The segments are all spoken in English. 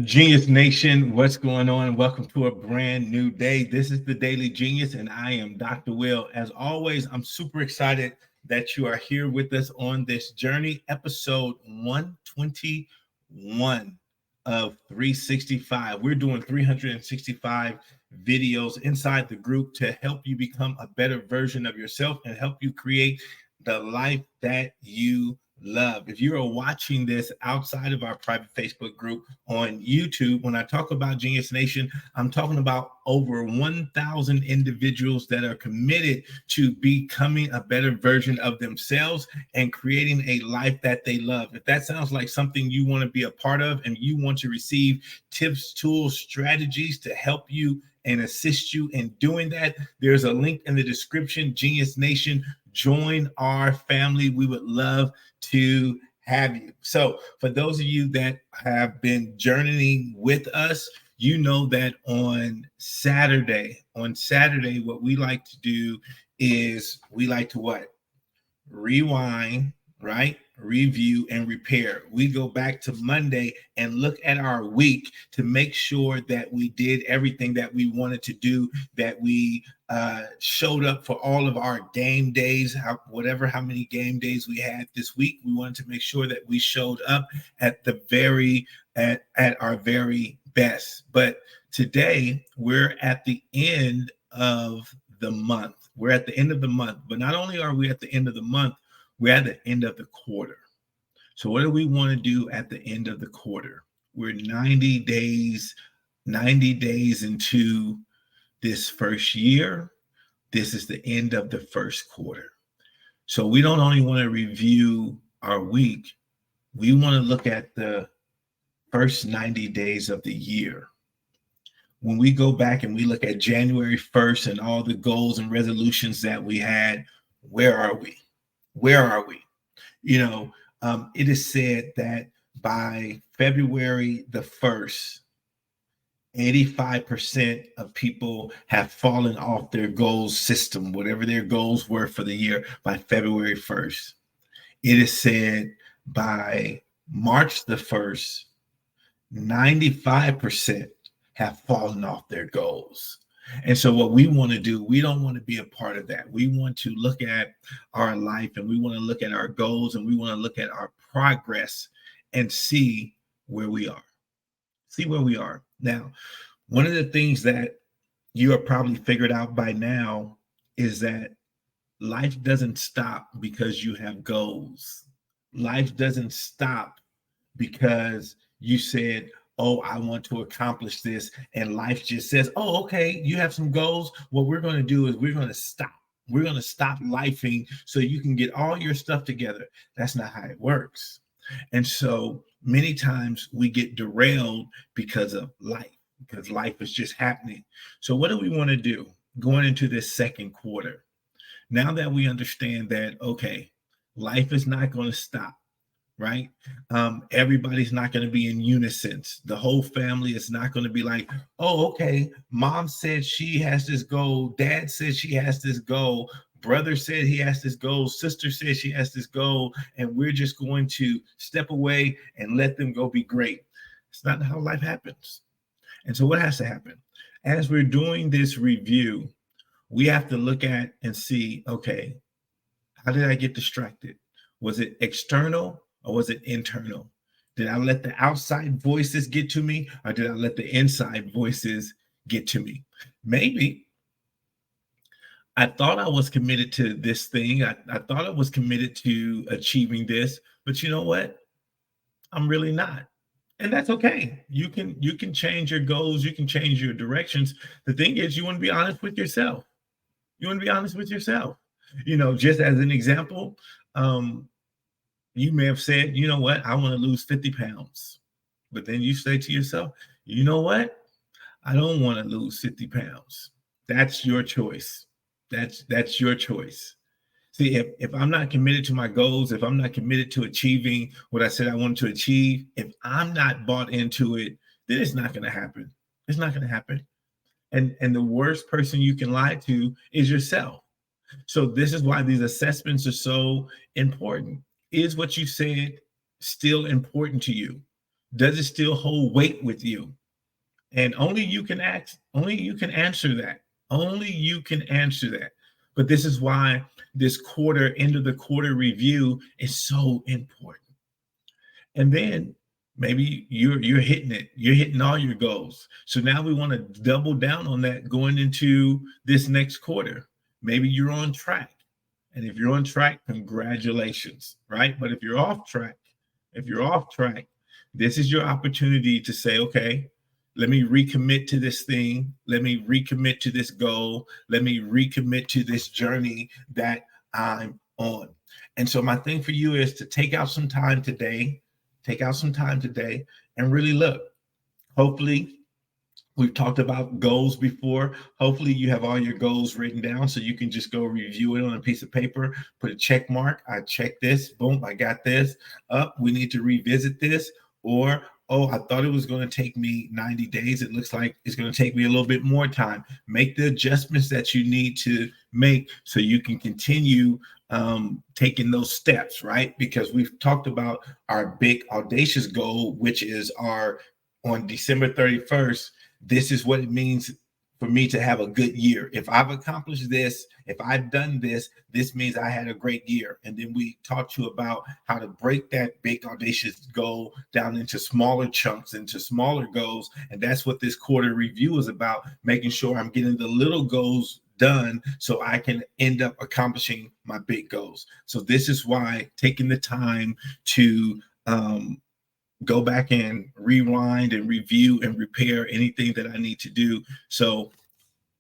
Genius Nation, what's going on? Welcome to a brand new day. This is the Daily Genius, and I am Dr. Will. As always, I'm super excited that you are here with us on this journey, episode 121 of 365. We're doing 365 videos inside the group to help you become a better version of yourself and help you create the life that you love. If you are watching this outside of our private Facebook group on YouTube, when I talk about Genius Nation, I'm talking about over 1,000 individuals that are committed to becoming a better version of themselves and creating a life that they love. If that sounds like something you want to be a part of and you want to receive tips, tools, strategies to help you and assist you in doing that, there's a link in the description. Genius Nation, join our family. We would love to have you. So for those of you that have been journeying with us, you know that on Saturday, what we like to do is we like to what? Rewind, right? Review and repair. We go back to Monday and look at our week to make sure that we did everything that we wanted to do, that we showed up for all of our game days, how many game days we had this week. We wanted to make sure that we showed up at our very best. But today we're at the end of the month. We're at the end of the month, but not only are we at the end of the month, we're at the end of the quarter. So what do we want to do at the end of the quarter? We're 90 days into this first year. This is the end of the first quarter. So we don't only want to review our week, we want to look at the first 90 days of the year. When we go back and we look at January 1st and all the goals and resolutions that we had, where are we? It is said that by February the 1st, 85% of people have fallen off their goals system, whatever their goals were for the year by February 1st. It is said by March the 1st, 95% have fallen off their goals. And so what we want to do, we don't want to be a part of that. We want to look at our life and we want to look at our goals and we want to look at our progress and see where we are. Now, one of the things that you have probably figured out by now is that life doesn't stop because you have goals. Life doesn't stop because you said, oh, I want to accomplish this. And life just says, oh, okay, you have some goals. What we're going to do is we're going to stop. We're going to stop lifing so you can get all your stuff together. That's not how it works. And so many times we get derailed because of life, because life is just happening. So what do we want to do going into this second quarter? Now that we understand that, okay, life is not going to stop. Right? Everybody's not going to be in unison. The whole family is not going to be like, oh, okay, mom said she has this goal. Dad said she has this goal. Brother said he has this goal. Sister said she has this goal. And we're just going to step away and let them go be great. It's not how life happens. And so what has to happen? As we're doing this review, we have to look at and see, okay, how did I get distracted? Was it external? Or was it internal? Did I let the outside voices get to me? Or did I let the inside voices get to me? Maybe I thought I was committed to this thing. I thought I was committed to achieving this, but you know what? I'm really not. And that's okay. You can change your goals. You can change your directions. The thing is, you want to be honest with yourself. Just as an example, you may have said, you know what, I want to lose 50 pounds. But then you say to yourself, you know what? I don't want to lose 50 pounds. That's your choice. That's your choice. See, if I'm not committed to my goals, if I'm not committed to achieving what I said I wanted to achieve, if I'm not bought into it, then it's not going to happen. It's not going to happen. And the worst person you can lie to is yourself. So this is why these assessments are so important. Is what you said still important to you? Does it still hold weight with you? And only you can answer that. Only you can answer that. But this is why this end of the quarter review is so important. And then maybe you're hitting it. You're hitting all your goals. So now we want to double down on that going into this next quarter. Maybe you're on track. And if you're on track, congratulations, right? But if you're off track, this is your opportunity to say, okay, let me recommit to this thing. Let me recommit to this goal. Let me recommit to this journey that I'm on. And so my thing for you is to take out some time today and really look. Hopefully, we've talked about goals before. Hopefully you have all your goals written down so you can just go review it on a piece of paper, put a check mark. I checked this, boom, I got this. We need to revisit this. Or, oh, I thought it was going to take me 90 days. It looks like it's going to take me a little bit more time. Make the adjustments that you need to make so you can continue taking those steps, right? Because we've talked about our big audacious goal, which is on December 31st, this is what it means for me to have a good year. If I've accomplished this, if I've done this, this means I had a great year. And then we talked to you about how to break that big audacious goal down into smaller chunks, into smaller goals. And that's what this quarter review is about, making sure I'm getting the little goals done so I can end up accomplishing my big goals. So this is why taking the time to go back and rewind and review and repair anything that I need to do. So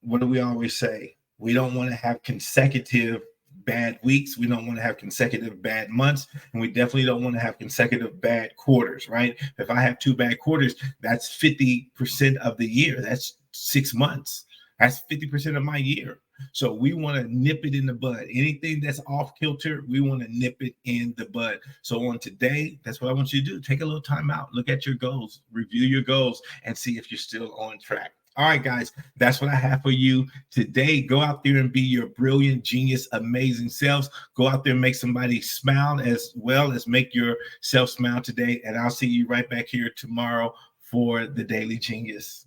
what do we always say? We don't want to have consecutive bad weeks. We don't want to have consecutive bad months. And we definitely don't want to have consecutive bad quarters, right? If I have 2 bad quarters, that's 50% of the year. That's 6 months. That's 50% of my year. So we want to nip it in the bud. Anything that's off kilter, we want to nip it in the bud. So on today, that's what I want you to do. Take a little time out, look at your goals, review your goals, and see if you're still on track. All right, guys, that's what I have for you today. Go out there and be your brilliant, genius, amazing selves. Go out there and make somebody smile as well as make yourself smile today. And I'll see you right back here tomorrow for the Daily Genius.